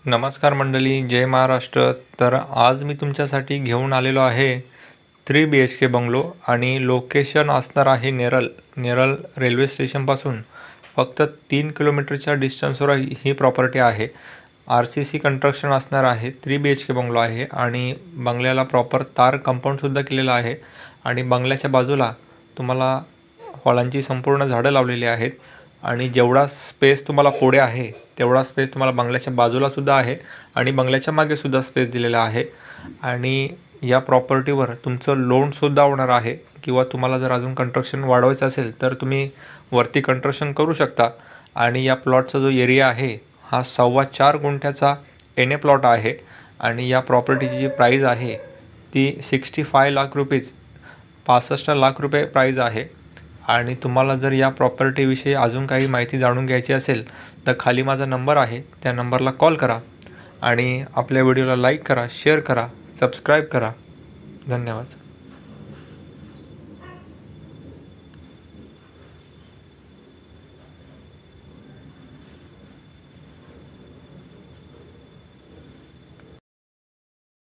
नमस्कार मंडळी, जय महाराष्ट्र. तर आज मी तुमच्यासाठी घेऊन आलेलो आहे 3 BHK बंगलो आणि लोकेशन असणार आहे नेरळ रेल्वे स्टेशनपासून फक्त 3 किलोमीटरच्या डिस्टन्सवर ही प्रॉपर्टी आहे. RCC कंस्ट्रक्शन असणार आहे. 3 BHK बंगलो आहे आणि बंगल्याला प्रॉपर तार कंपाऊंडसुद्धा केलेलं आहे आणि बंगल्याच्या बाजूला तुम्हाला फळांची संपूर्ण झाडं लावलेली आहेत आणि जेवढा स्पेस तुम्हाला पुढे आहे तेवढा स्पेस तुम्हाला बंगल्याच्या बाजूलासुद्धा आहे आणि बंगल्याच्या मागेसुद्धा स्पेस दिलेला आहे. आणि या प्रॉपर्टीवर तुमचं लोनसुद्धा होणार आहे किंवा तुम्हाला जर अजून कंस्ट्रक्शन वाढवायचं असेल तर तुम्ही वरती कंस्ट्रक्शन करू शकता. आणि या प्लॉटचा जो एरिया आहे हा 4.25 गुंठ्याचा प्लॉट आहे आणि या प्रॉपर्टीची जी प्राईज आहे ती 65 लाख रुपीज 65 लाख रुपये प्राईज आहे. आणि तुम्हाला जर या प्रॉपर्टीविषयी अजून काही माहिती जाणून घ्यायची असेल तर खाली माझा नंबर आहे, त्या नंबरला कॉल करा आणि आपल्या व्हिडिओला लाईक करा, शेअर करा, सबस्क्राईब करा. धन्यवाद.